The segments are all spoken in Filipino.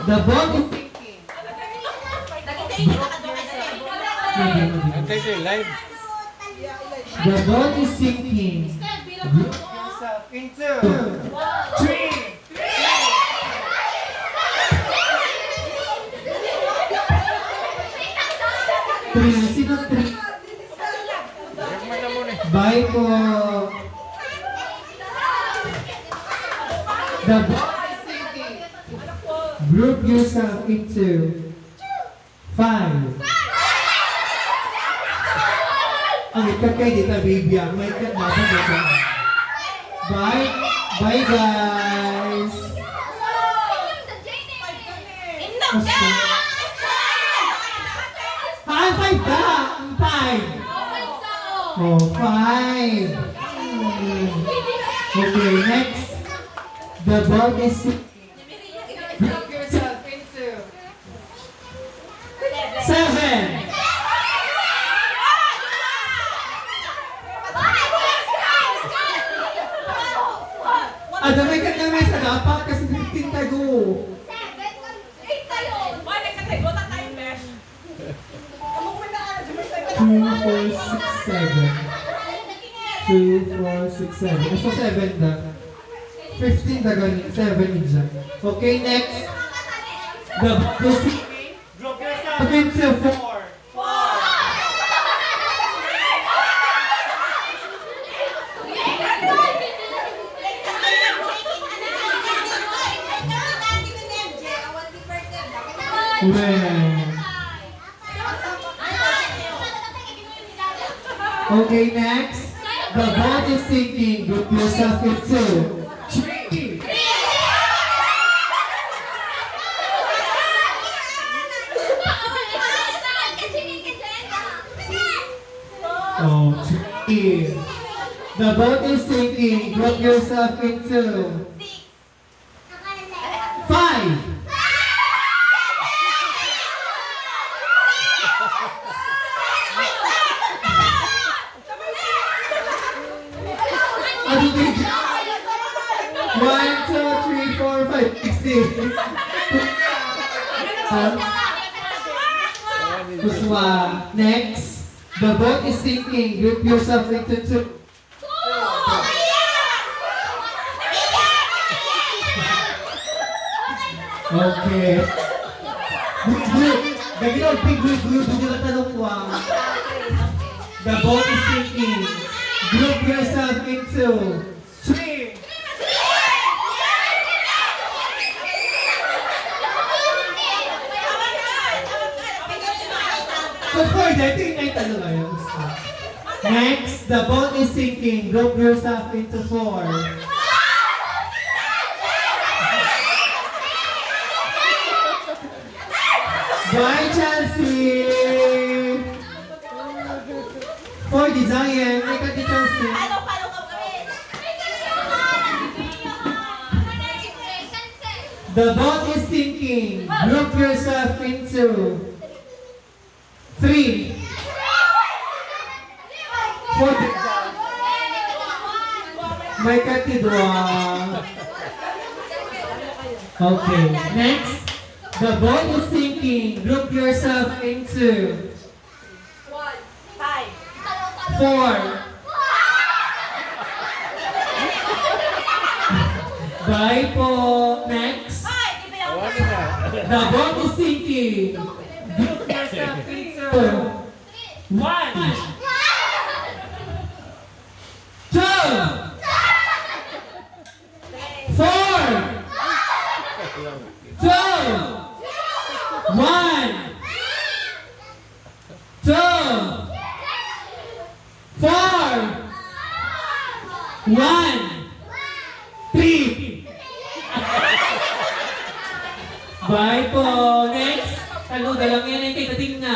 The boat is sinking. Antay tayo live. The boat is sinking. Group yourself into 3. three. Sino three? Gagman na muna. Bye po. The boat is sinking. Group yourself into 5. Ang ikat kayo dito, baby. Ang may ikat na dito. Bye. Bye, guys. Ah, 5 ka. 5. Oh, 5. Okay, next. The boat is sinking. Group yourself into 7. Damay ka namin sa dapat kasi 15 tayo. 2, 4, 6, 7. 2, 4, 6, 7. Basta 7 na. 15 na ganyan. 7 dyan. Okay, next. The Group yourself into 4. Okay, next. The boat is sinking. Group yourself into 3. Oh, 3. The boat is sinking. Group yourself into 5. Ano ba yun? 1, 2, 3, 4, 5, 16. Puswa. Next. The boat is sinking. Group yourself into 2. Okay. Blue. Gagawin ang big blue. Doon yung tanong ko ang. The boat is sinking. Group yourself into 3. Before that, tingin ay tanong ngayon. Next, the boat is sinking. Group yourself into 4. Bye, Chelsea! For the Zion, may ka di Chelsea. The boat is sinking. Group yourself into 3. For the may katidwa. Okay, next. The boat is sinking. Group yourself into 4. Bye po. Next. Awali na. The boat is sinking. Group yourself into 1. 2. 4. 2. 1. 2. 4. 1. 3. Bye po. Next. Ano, dalang yan ay kay dating na.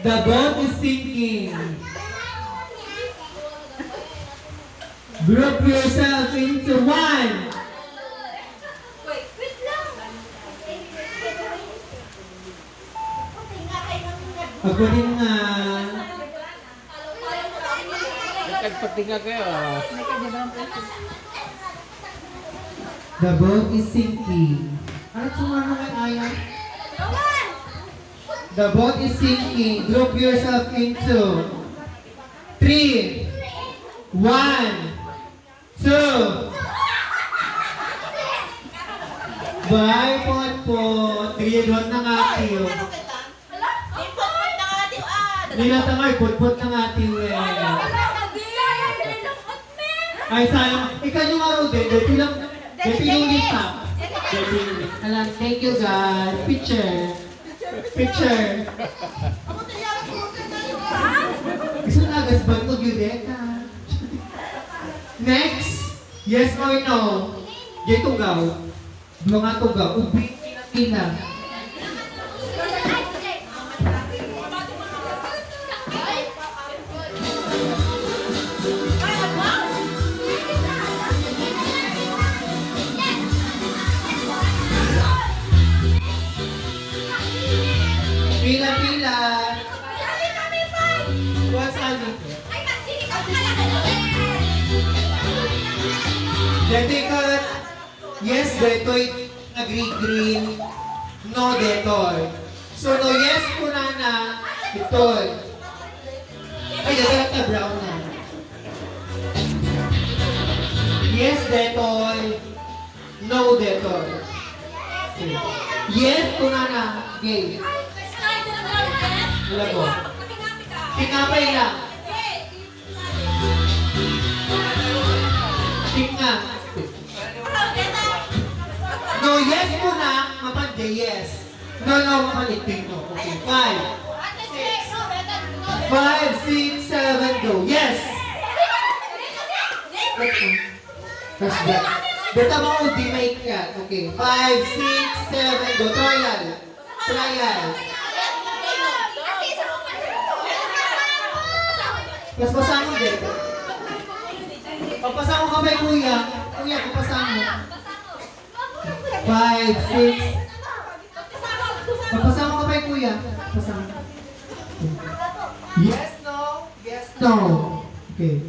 The boat is sinking. Group yourself into 1. Wait lang. Ako din nga. Nagpatinga kayo. The boat is sinking. Kahit sumama kay Aya. The boat is sinking. Group yourself into 3, 1, 2. Bye, Potpot. Triyadon na nga, tiyo. Nilatangay, Potpot na nga, tiyo eh. Ay, sayang. Ikaw yung araw din. Dito lang. Dito yung lita. Alam, thank you guys. Picture. Picture. Gusto na agas ba ito, Violeta? Next. Yes or no? Jay tugaw. Mga tugaw. Ubi. Ina. Pila-pila. What's ano? Dedicat. Yes, detoy. Agree green. No, detoy. So, no, yes, kunana. Detoy. Ay, detoy na brown na. Yes, detoy. No, detoy. Okay. Yes, kunana. Gay. Wala ko. Tingapay lang. Tingna. No, yes muna. Mapande, yes. No, mapalitin mo. Okay, 5, 6, 7, go. Yes! Okay. That's that. Dito mo ultimate ka. Okay, 5, 6, 7, go. Trial. Trial. Mas pasang mo dito. Pagpasang mo kamay, kuya. Kuya, pagpasang mo. 5, 6. Pagpasang mo kamay, kuya. Pasang. Yes, no. Yes, No. Okay.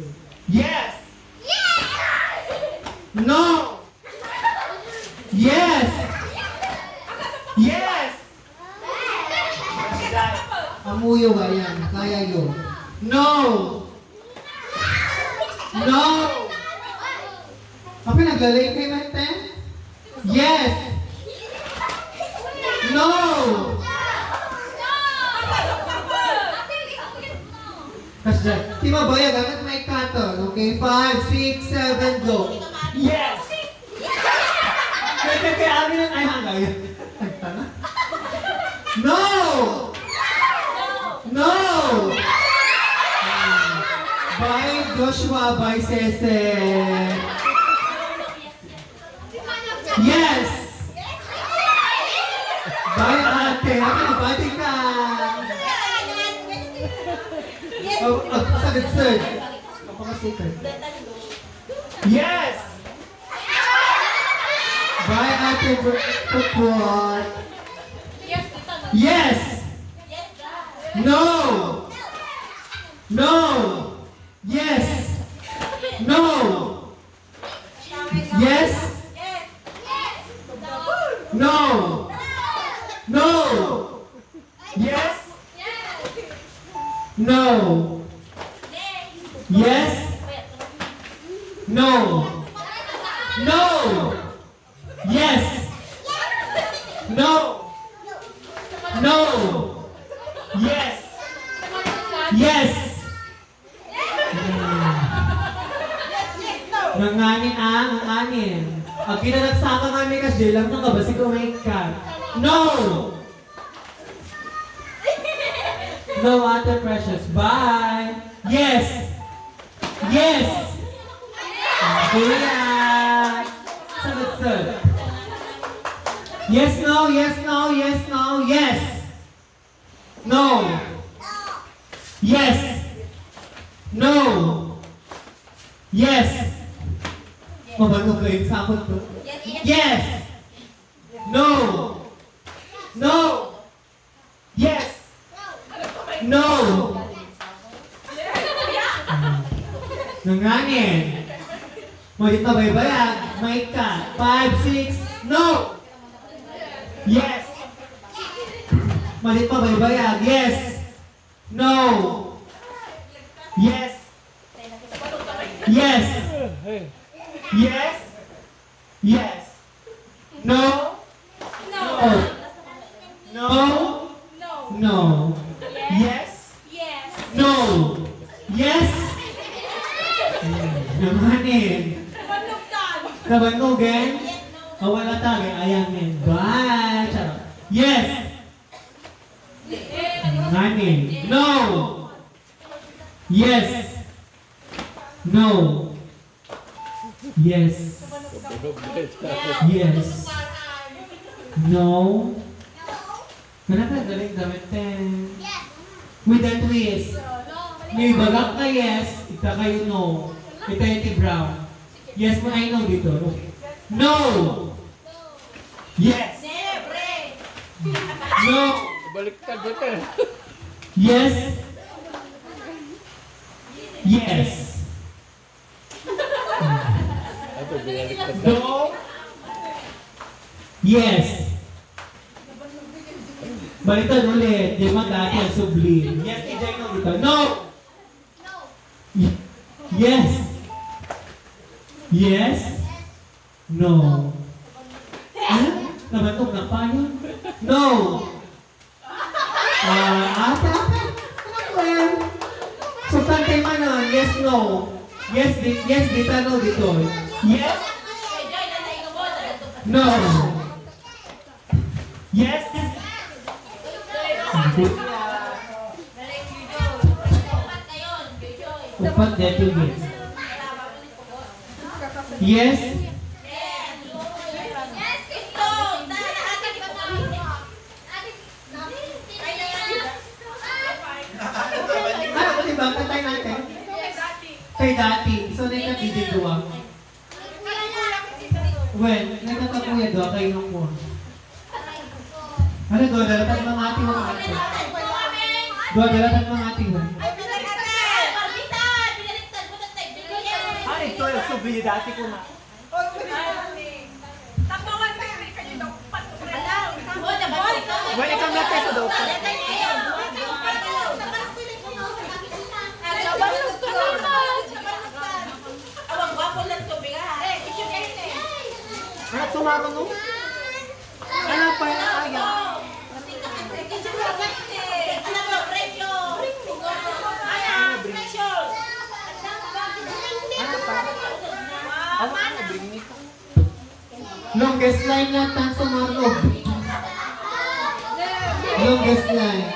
Yes. No. Yes. Yes. Amuyo ba yan? Kaya yun. No. No. Apa naglalay kay Mente? Yes. No. Kasya. Di ba ba yan? Gamit may katon. Okay, 5, 6, 7, go. Yes. Kaya amin ang ay hanggang. No. No. Bye Joshua, bye Sese. Yes. Bye ate. Happy birthday ka. Sagad sir. Kapakasikan. Yes. Bye ate Pupot. Yes. No. No. Yes. No. Yes. No. No. Yes. No. Yes. No. No. Yes. No. No. Yes. Yes. Nanganin nanganin. Ang kinanagsaka kami kasi lang nang kabasi kumain ka. No! No, Ate Precious. Bye! Yes! Yes! Kuya! Sagot. Yes, no, yes, no, yes, no, yes! No! Yes! No! Yes! Mabanog kayo sa akot to? Yes! No! No! Yes. No! Nanganin! Mo dito baybayan, may ka. 5, 6, no! Yes. Mali pa, baybayag. Yes. No. Yes. Yes. Hey. Yes. Yes. No. No. No. No. No. Yes. No. Yes. Namanin. Nabanugin. Wala tayo. Ayan. Bye. Charot. Yes. Namanin. No. Yes. No. Yes. Yes. No. Kenapa galing gamit with a twist. May bagak ka yes, ika kayo no. Ika yung T-Brown. Yes mo ay no dito. No! Yes. No! Baliktad ba ito? Yes! Yes! Ito, binaliktad na. No. Yes! Baliktad ulit. Di ba dati ang sublim? Yes, ika no dito. No! Yes! Yes! No! Ano? Nabatog na pa yun? No! Ate. Ano yan? Sultante man nun. Yes, no. Yes, dita, no, dito. Yes. No. Yes. Upat dito yun. Yes. Ano ba diba? Katay natin. Kay dati. So, na yung nabibigduwa. Well, nagkakakuya doon kayo nung mo. Ano doon? Dalatag mga ati mo ati. Doon, dalatag mga ati mo. Ito yung subli dati ko na. Wala ikaw na tayo sa doktor. Anak sumaro no? Ano pa yung ayaw? Ano pa? Ano bring me to? Longest line na tan sumarlo. Longest line.